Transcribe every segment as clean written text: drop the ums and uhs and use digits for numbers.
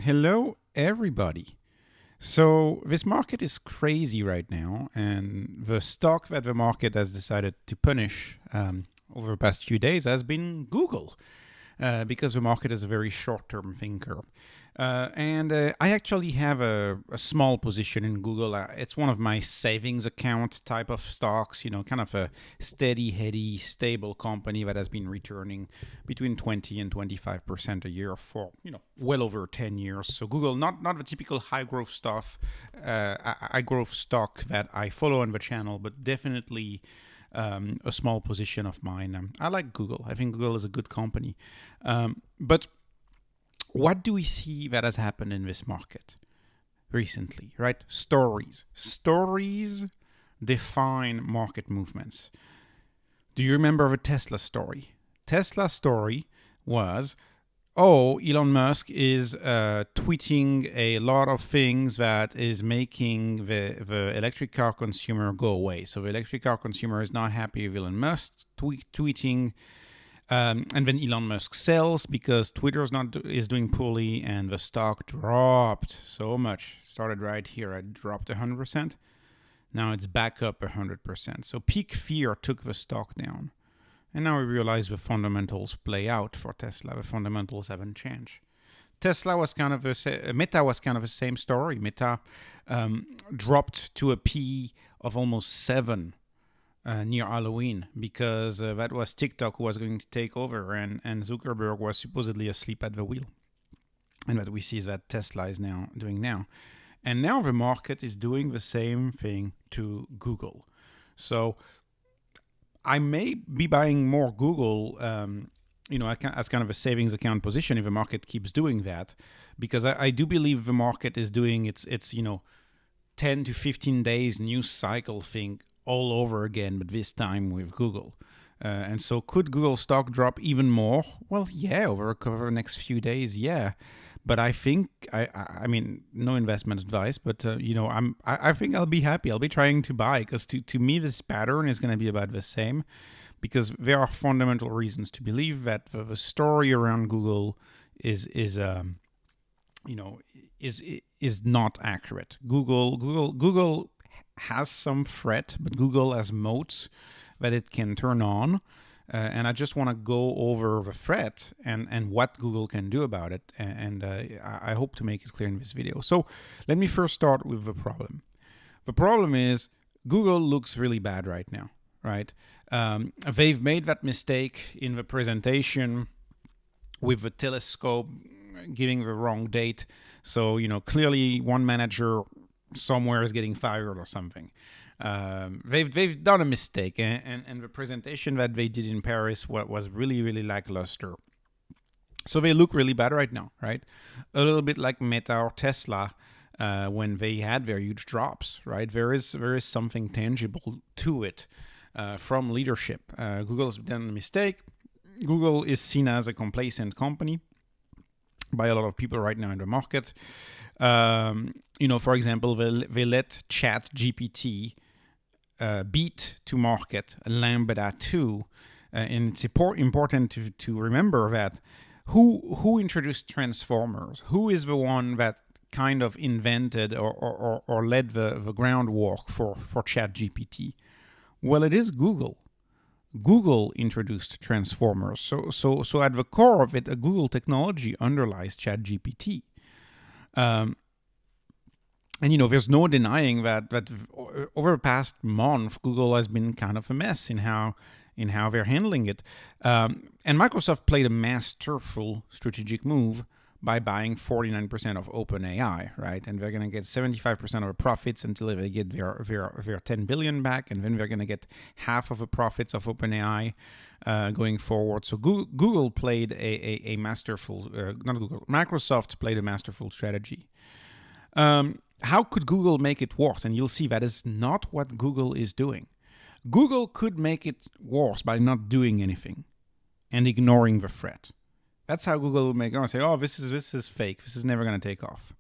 Hello, everybody. So, this market is crazy right now, and the stock that the market has decided to punish over the past few days has been Google, because the market is a very short term thinker. And I actually have a small position in Google. It's one of my savings account type of stocks, kind of a steady, heady, stable company that has been returning between 20 and 25% a year for, well over 10 years. So Google, not the typical high growth stuff, high growth stock that I follow on the channel, but definitely a small position of mine. I like Google. I think Google is a good company. But what do we see that has happened in this market recently, right? Stories. Stories define market movements. Do you remember the Tesla story? Tesla story was, Elon Musk is tweeting a lot of things that is making the electric car consumer go away. So the electric car consumer is not happy with Elon Musk tweeting. And then Elon Musk sells because Twitter is doing poorly, and the stock dropped so much. Started right here, it dropped 100%. Now it's back up 100%. So peak fear took the stock down. And now we realize the fundamentals play out for Tesla. The fundamentals haven't changed. Meta was kind of the same story. Meta dropped to a P of almost 7 near Halloween because that was TikTok who was going to take over, and Zuckerberg was supposedly asleep at the wheel. And what we see is that Tesla is now doing now. And now the market is doing the same thing to Google. So I may be buying more Google, as kind of a savings account position if the market keeps doing that, because I do believe the market is doing its 10 to 15 days news cycle thing all over again, but this time with Google. And so could Google stock drop even more? Well, yeah, over the next few days, yeah. But I think, I mean, no investment advice, but, I think I'll be happy. I'll be trying to buy because to me, this pattern is going to be about the same, because there are fundamental reasons to believe that the story around Google is not accurate. Google has some threat, but Google has moats that it can turn on. And I just want to go over the threat and what Google can do about it. And I hope to make it clear in this video. So let me first start with the problem. The problem is Google looks really bad right now, right? They've made that mistake in the presentation with the telescope giving the wrong date. So, clearly one manager somewhere is getting fired or something. They've done a mistake, and the presentation that they did in Paris was really, really lackluster. So they look really bad right now, right? A little bit like Meta or Tesla when they had their huge drops, right? There is something tangible to it from leadership. Google's done a mistake. Google is seen as a complacent company by a lot of people right now in the market. For example, they let ChatGPT beat to market Lambda 2. And it's important to remember that who introduced transformers? Who is the one that kind of invented or led the groundwork for ChatGPT? Well, it is Google. Google introduced transformers. So at the core of it, a Google technology underlies ChatGPT. And there's no denying that over the past month, Google has been kind of a mess in how they're handling it. And Microsoft played a masterful strategic move by buying 49% of OpenAI, right? And they're going to get 75% of the profits until they get their 10 billion back, and then they're going to get half of the profits of OpenAI going forward. So Google played a masterful, Microsoft played a masterful strategy. How could Google make it worse? And you'll see that is not what Google is doing. Google could make it worse by not doing anything and ignoring the threat. That's how Google would make it. Say, this is fake. This is never going to take off.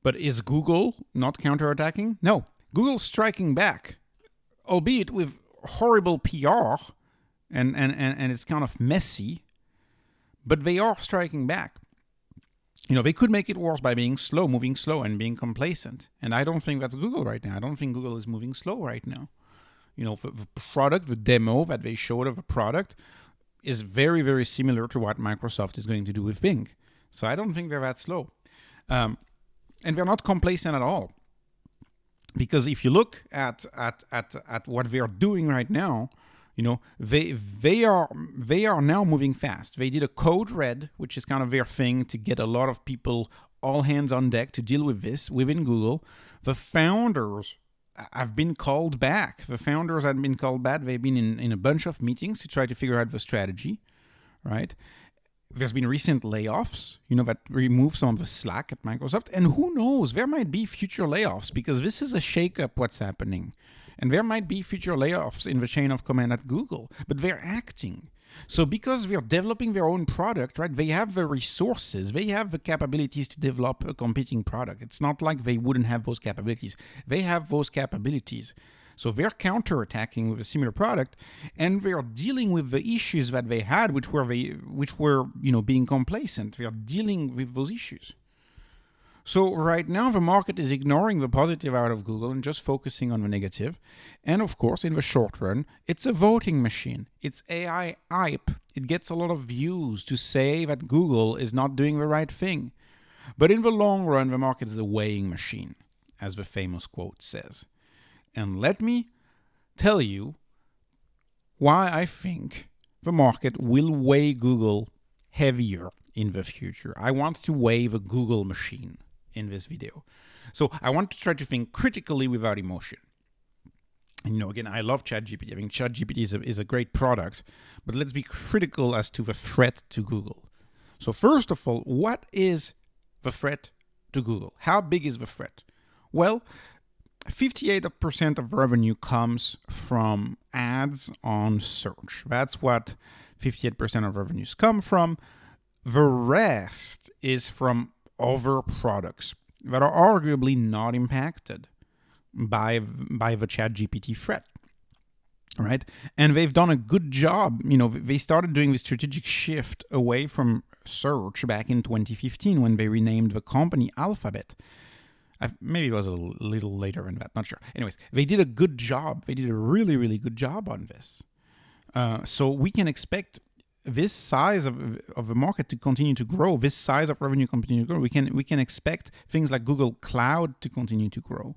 But is Google not counterattacking? No. Google's striking back, albeit with horrible PR, and it's kind of messy, but they are striking back. They could make it worse by being slow, moving slow, and being complacent. And I don't think that's Google right now. I don't think Google is moving slow right now. The product, the demo that they showed of a product is very, very similar to what Microsoft is going to do with Bing. So I don't think they're that slow. And they're not complacent at all. Because if you look at what they're doing right now, they are now moving fast. They did a code red, which is kind of their thing to get a lot of people all hands on deck to deal with this within Google. The founders have been called back. They've been in a bunch of meetings to try to figure out the strategy, right? There's been recent layoffs, that remove some of the slack at Microsoft. And who knows, there might be future layoffs because this is a shakeup what's happening. And there might be future layoffs in the chain of command at Google, but they're acting. So because they're developing their own product, right, they have the resources, they have the capabilities to develop a competing product. It's not like they wouldn't have those capabilities. They have those capabilities. So they're counterattacking with a similar product, and they're dealing with the issues that they had, which were being complacent. They are dealing with those issues. So right now, the market is ignoring the positive out of Google and just focusing on the negative. And of course, in the short run, it's a voting machine. It's AI hype. It gets a lot of views to say that Google is not doing the right thing. But in the long run, the market is a weighing machine, as the famous quote says. And let me tell you why I think the market will weigh Google heavier in the future. I want to weigh the Google machine in this video. So I want to try to think critically without emotion. And again, I love ChatGPT. I think ChatGPT is a great product, but let's be critical as to the threat to Google. So first of all, what is the threat to Google? How big is the threat? Well, 58% of revenue comes from ads on search. That's what 58% of revenues come from. The rest is from other products that are arguably not impacted by the ChatGPT threat, right? And they've done a good job. They started doing this strategic shift away from search back in 2015 when they renamed the company Alphabet. Maybe it was a little later than that, not sure. Anyways, they did a good job. They did a really, really good job on this. So we can expect this size of the market to continue to grow, this size of revenue continue to grow. We can expect things like Google Cloud to continue to grow.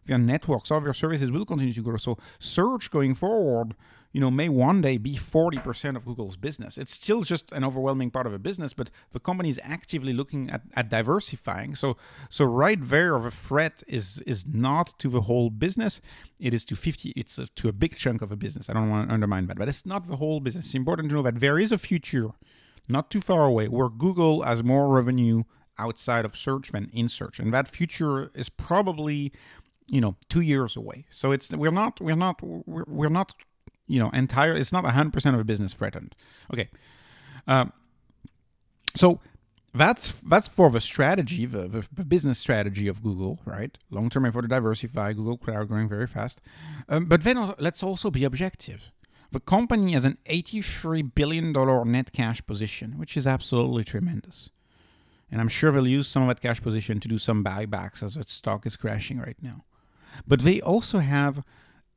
Their networks, all their services will continue to grow. So search going forward, may one day be 40% of Google's business. It's still just an overwhelming part of a business, but the company is actively looking at diversifying. So right there, the threat is not to the whole business. It is to 50. It's to a big chunk of a business. I don't want to undermine that, but it's not the whole business. It's important to know that there is a future, not too far away, where Google has more revenue outside of search than in search, and that future is probably 2 years away. So we're not entire. It's not 100% of a business threatened. Okay, so that's for the strategy, the business strategy of Google, right? Long-term effort to diversify. Google Cloud growing very fast, but then let's also be objective. The company has an $83 billion net cash position, which is absolutely tremendous. And I'm sure they'll use some of that cash position to do some buybacks as its stock is crashing right now. But they also have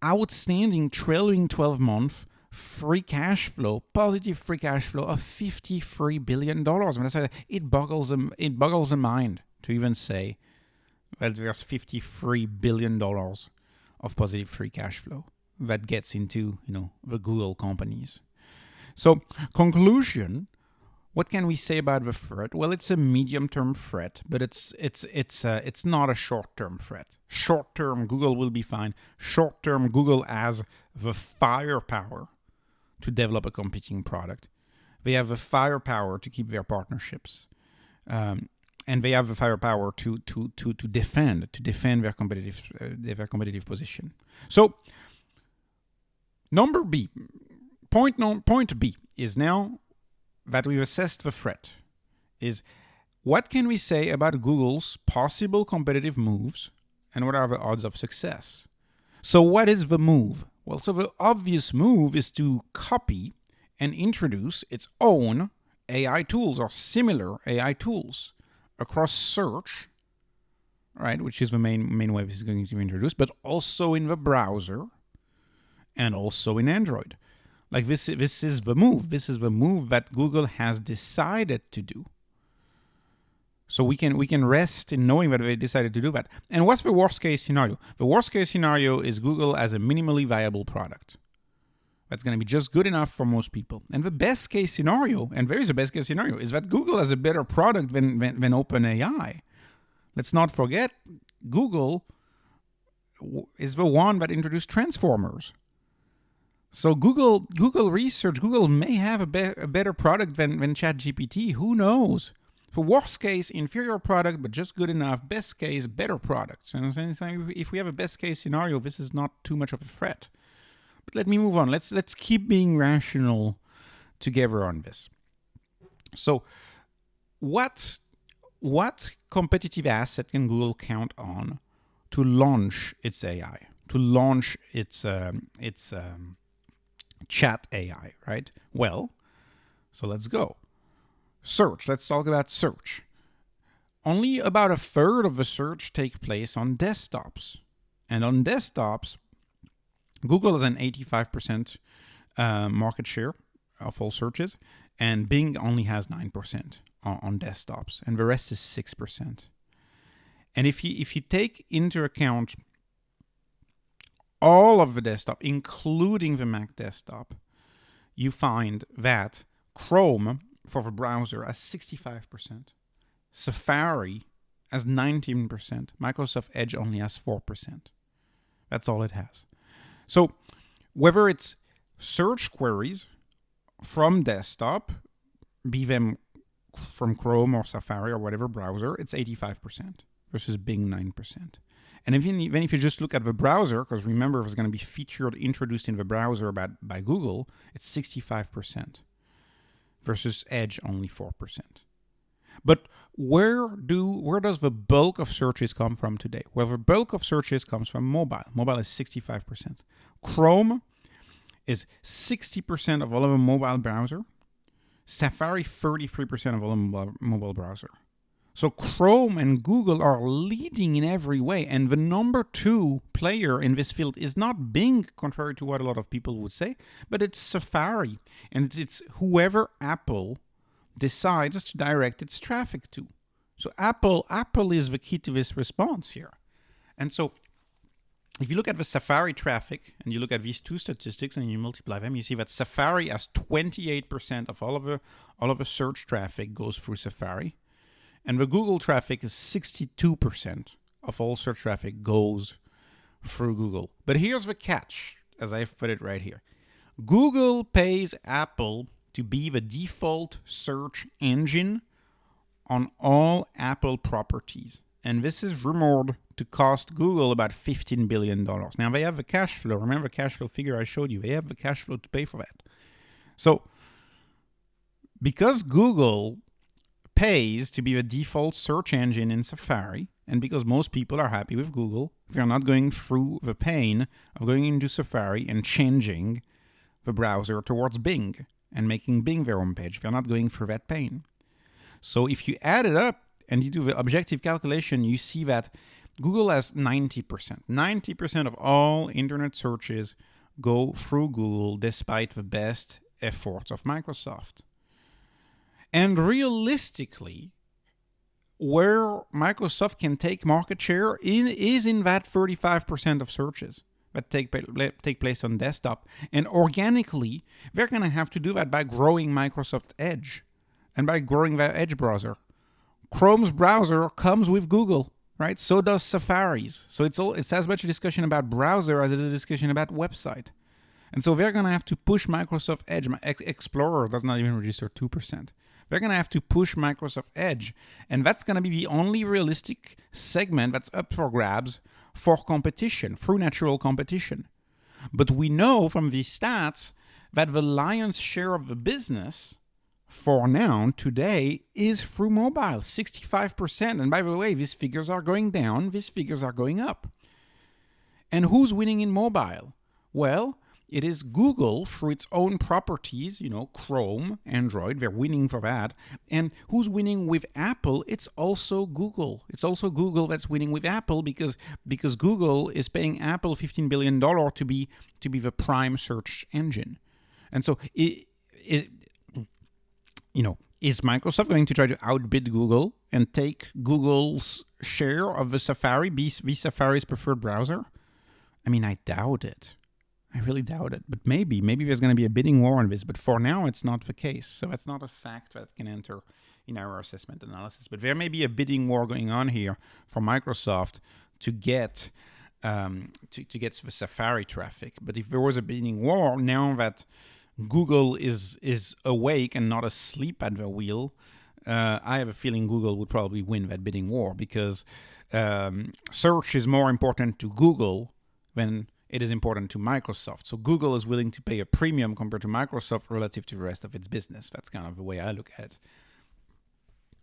outstanding trailing 12-month free cash flow, positive free cash flow of $53 billion. When I say that, it boggles the mind to even say that there's $53 billion of positive free cash flow that gets into the Google companies. So conclusion. What can we say about the threat? Well, it's a medium-term threat, but it's not a short-term threat. Short-term, Google will be fine. Short-term, Google has the firepower to develop a competing product. They have the firepower to keep their partnerships, and they have the firepower to defend their competitive position. So, point B is now that we've assessed the threat, is what can we say about Google's possible competitive moves and what are the odds of success? So what is the move? Well, so the obvious move is to copy and introduce its own AI tools or similar AI tools. across search, right, which is the main way this is going to be introduced, but also in the browser and also in Android. Like this is the move. This is the move that Google has decided to do. So we can rest in knowing that they decided to do that. And what's the worst case scenario? The worst case scenario is Google as a minimally viable product. That's going to be just good enough for most people. And the best case scenario, and there is a best case scenario, is that Google has a better product than OpenAI. Let's not forget, Google is the one that introduced transformers. So Google research, Google may have a better product than ChatGPT. Who knows? For worst case, inferior product, but just good enough. Best case, better products. And if we have a best case scenario, this is not too much of a threat. But let me move on. Let's keep being rational together on this. So, what competitive asset can Google count on to launch its AI, to launch its chat AI, right? Well, so let's go. Search. Let's talk about search. Only about a third of the search take place on desktops. And on desktops, Google has an 85% market share of all searches, and Bing only has 9% on desktops, and the rest is 6%. And if you take into account all of the desktop, including the Mac desktop, you find that Chrome for the browser has 65%, Safari has 19%, Microsoft Edge only has 4%. That's all it has. So whether it's search queries from desktop, be them from Chrome or Safari or whatever browser, it's 85% versus Bing 9%. And even if you just look at the browser, because remember it was going to be introduced in the browser by Google, it's 65% versus Edge only 4%. But where does the bulk of searches come from today? Well, the bulk of searches comes from mobile. Mobile is 65%. Chrome is 60% of all of a mobile browser. Safari, 33% of all of mobile browser. So Chrome and Google are leading in every way. And the number 2 player in this field is not Bing, contrary to what a lot of people would say, but it's Safari. And it's whoever Apple decides to direct its traffic to. So Apple is the key to this response here. And so if you look at the Safari traffic and you look at these two statistics and you multiply them, you see that Safari has 28% of all of the search traffic goes through Safari. And the Google traffic is 62% of all search traffic goes through Google. But here's the catch, as I've put it right here. Google pays Apple to be the default search engine on all Apple properties. And this is rumored to cost Google about $15 billion. Now, they have the cash flow. Remember the cash flow figure I showed you? They have the cash flow to pay for that. So, because Google pays to be the default search engine in Safari, and because most people are happy with Google, they're not going through the pain of going into Safari and changing the browser towards Bing and making Bing their home page. They're not going through that pain. So if you add it up and you do the objective calculation, you see that Google has 90%. 90% of all internet searches go through Google despite the best efforts of Microsoft. And realistically, where Microsoft can take market share is in that 35% of searches that take place on desktop. And organically, they're going to have to do that by growing Microsoft Edge and by growing their Edge browser. Chrome's browser comes with Google, right? So does Safari's. So it's as much a discussion about browser as it is a discussion about website. And so they're going to have to push Microsoft Edge. Explorer does not even register 2%. They're going to have to push Microsoft Edge. And that's going to be the only realistic segment that's up for grabs for competition, through natural competition. But we know from these stats that the lion's share of the business for now, today, is through mobile, 65%. And by the way, these figures are going down, these figures are going up. And who's winning in mobile? Well, It is Google through its own properties, Chrome, Android, they're winning for that. And who's winning with Apple? It's also Google. It's also Google that's winning with Apple because Google is paying Apple $15 billion to be the prime search engine. And so is Microsoft going to try to outbid Google and take Google's share of the Safari, be Safari's preferred browser? I mean, I doubt it. I really doubt it. But maybe there's going to be a bidding war on this. But for now, it's not the case. So that's not a fact that can enter in our assessment analysis. But there may be a bidding war going on here for Microsoft to get to get the Safari traffic. But if there was a bidding war, now that Google is awake and not asleep at the wheel, I have a feeling Google would probably win that bidding war because search is more important to Google than it is important to Microsoft. So Google is willing to pay a premium compared to Microsoft relative to the rest of its business. That's kind of the way I look at it.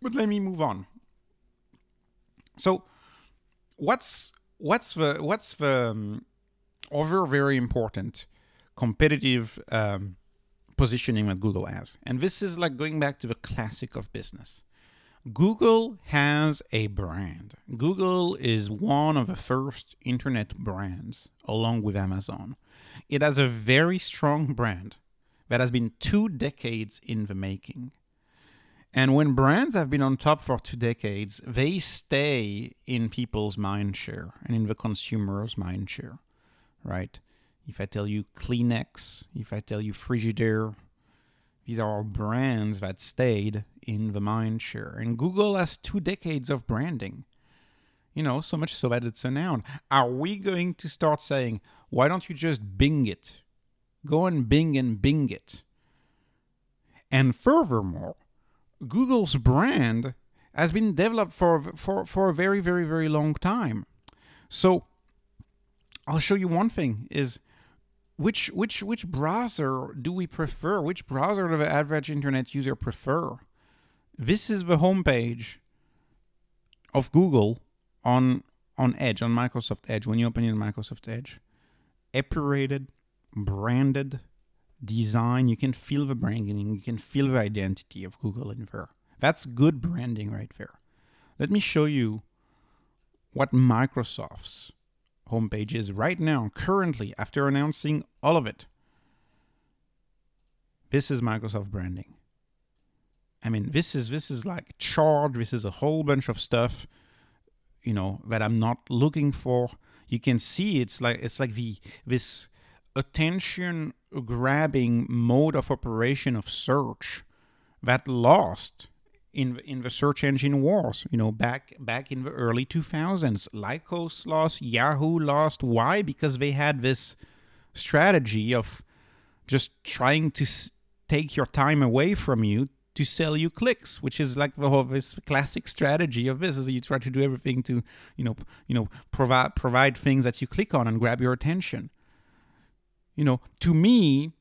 But let me move on. So what's the other very important competitive positioning that Google has? And this is like going back to the classic of business. Google has a brand. Google is one of the first internet brands, along with Amazon. It has a very strong brand that has been 2 decades in the making. And when brands have been on top for 2 decades, they stay in people's mind share and in the consumer's mind share, right? If I tell you Kleenex, if I tell you Frigidaire, these are all brands that stayed in the mind share. And Google has 2 decades of branding. So much so that it's a noun. Are we going to start saying, why don't you just Bing it? Go and Bing it. And furthermore, Google's brand has been developed for a very, very, very long time. So I'll show you one thing is, which browser do we prefer? Which browser do the average internet user prefer? This is the homepage of Google on Edge, on Microsoft Edge, when you open it on Microsoft Edge. Epurated, branded, design. You can feel the branding. You can feel the identity of Google in there. That's good branding right there. Let me show you what Microsoft's homepage is right now, currently, after announcing all of it. This is Microsoft branding. I mean, this is like chart. This is a whole bunch of stuff, that I'm not looking for. You can see it's like this attention grabbing mode of operation of search that lost in the search engine wars, back in the early 2000s. Lycos lost, Yahoo lost. Why? Because they had this strategy of just trying to take your time away from you to sell you clicks, which is like this classic strategy of this. Is you try to do everything to, provide things that you click on and grab your attention. To me,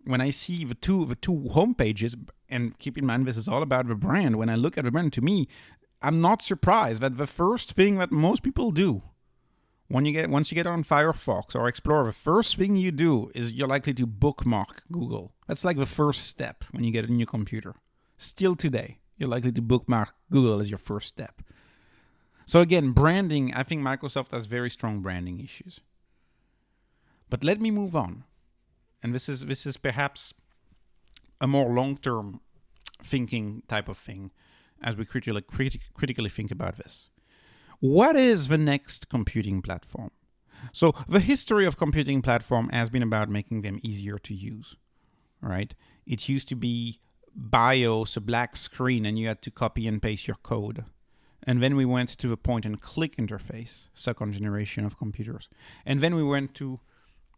when I see the two homepages, and keep in mind this is all about the brand. When I look at the brand, to me, I'm not surprised that the first thing that most people do once you get on Firefox or Explorer, the first thing you do is you're likely to bookmark Google. That's like the first step when you get a new computer. Still today, you're likely to bookmark Google as your first step. So again, branding, I think Microsoft has very strong branding issues. But let me move on. And this is perhaps a more long-term thinking type of thing as we critically think about this. What is the next computing platform? So the history of computing platform has been about making them easier to use, right? It used to be BIOS, a black screen, and you had to copy and paste your code. And then we went to the point-and-click interface, second generation of computers. And then we went to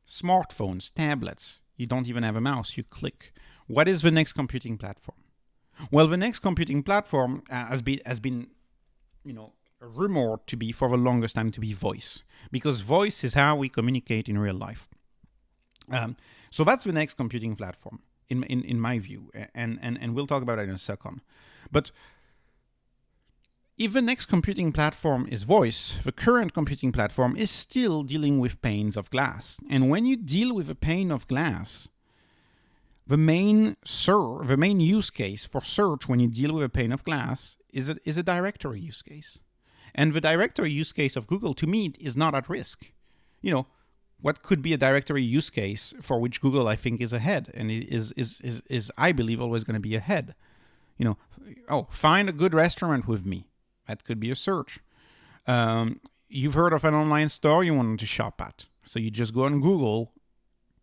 smartphones, tablets. You don't even have a mouse, you click. What is the next computing platform? Well, the next computing platform has been rumored to be for the longest time to be voice, because voice is how we communicate in real life. So that's the next computing platform in my view, and we'll talk about it in a second. But If the next computing platform is voice, the current computing platform is still dealing with panes of glass. And when you deal with a pane of glass, the main use case for search when you deal with a pane of glass is a directory use case. And the directory use case of Google, to me, is not at risk. What could be a directory use case for which Google, I think, is ahead and is I believe, always going to be ahead. Find a good restaurant with me. That could be a search. You've heard of an online store you want to shop at. So you just go on Google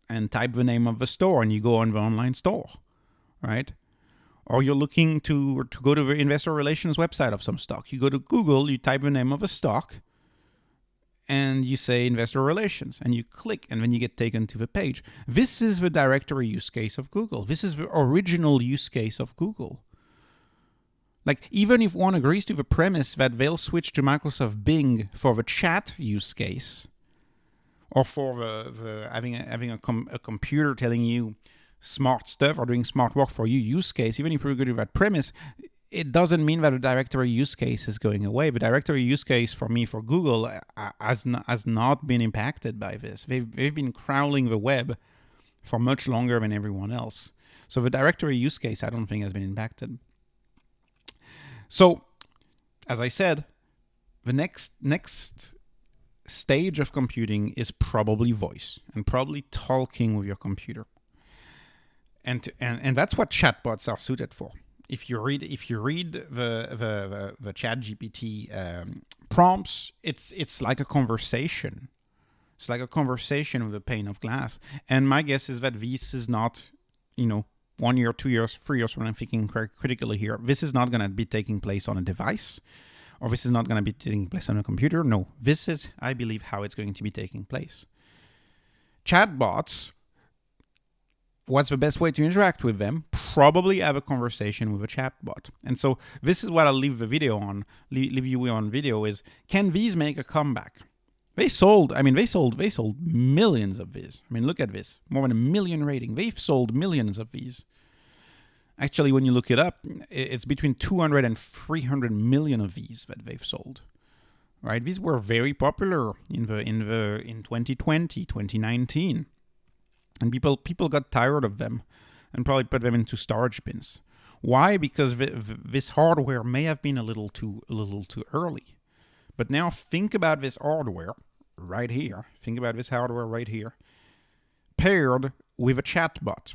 and type the name of the store and you go on the online store, right? Or you're looking to go to the investor relations website of some stock. You go to Google, you type the name of a stock, and you say investor relations, and you click, and then you get taken to the page. This is the directory use case of Google. This is the original use case of Google. Like, even if one agrees to the premise that they'll switch to Microsoft Bing for the chat use case, or for the having a computer telling you smart stuff or doing smart work for you use case, even if we agree to that premise, it doesn't mean that the directory use case is going away. The directory use case for me, for Google, has not been impacted by this. They've been crawling the web for much longer than everyone else. So the directory use case, I don't think, has been impacted. So, as I said, the next stage of computing is probably voice and probably talking with your computer. And that's what chatbots are suited for. If you read the ChatGPT prompts, it's like a conversation. It's like a conversation with a pane of glass. And my guess is that this is not, 1 year, 2 years, 3 years when I'm thinking critically here, this is not going to be taking place on a device, or this is not going to be taking place on a computer. No, this is, I believe, how it's going to be taking place. Chatbots, what's the best way to interact with them? Probably have a conversation with a chatbot. And so this is what I'll leave the video on, leave you on video is, can these make a comeback? They sold millions of these. I mean, look at this, more than 1 million rating. They've sold millions of these. Actually, when you look it up, it's between 200 and 300 million of these that they've sold. Right? These were very popular in 2020, 2019. And people got tired of them and probably put them into storage bins. Why? Because this hardware may have been a little too early. But now think about this hardware right here. Think about this hardware right here, paired with a chatbot.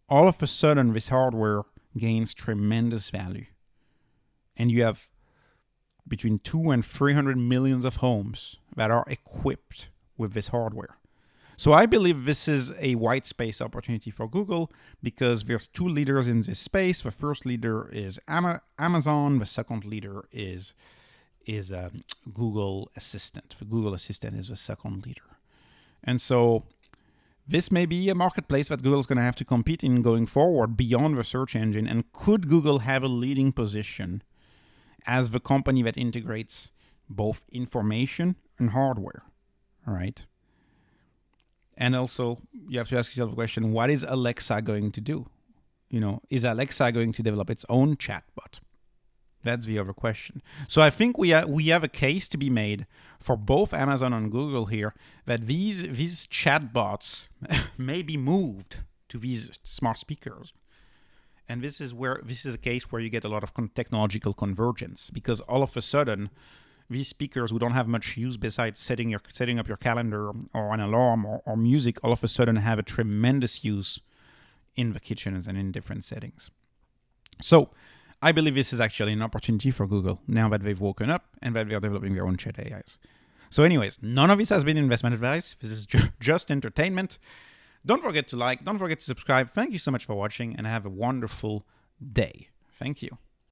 All of a sudden, this hardware gains tremendous value. And you have between 200 and 300 millions of homes that are equipped with this hardware. So I believe this is a white space opportunity for Google because there's two leaders in this space. The first leader is Amazon. The second leader is Google Assistant. The Google Assistant is the second leader. And so this may be a marketplace that Google's going to have to compete in going forward beyond the search engine. And could Google have a leading position as the company that integrates both information and hardware? All right. And also, you have to ask yourself the question, what is Alexa going to do? Is Alexa going to develop its own chatbot? That's the other question. So I think we have a case to be made for both Amazon and Google here that these chatbots may be moved to these smart speakers. And this is a case where you get a lot of technological convergence, because all of a sudden, these speakers who don't have much use besides setting up your calendar or an alarm or music, all of a sudden have a tremendous use in the kitchens and in different settings. So I believe this is actually an opportunity for Google now that they've woken up and that they're developing their own chat AIs. So anyways, none of this has been investment advice. This is just entertainment. Don't forget to like, don't forget to subscribe. Thank you so much for watching and have a wonderful day. Thank you.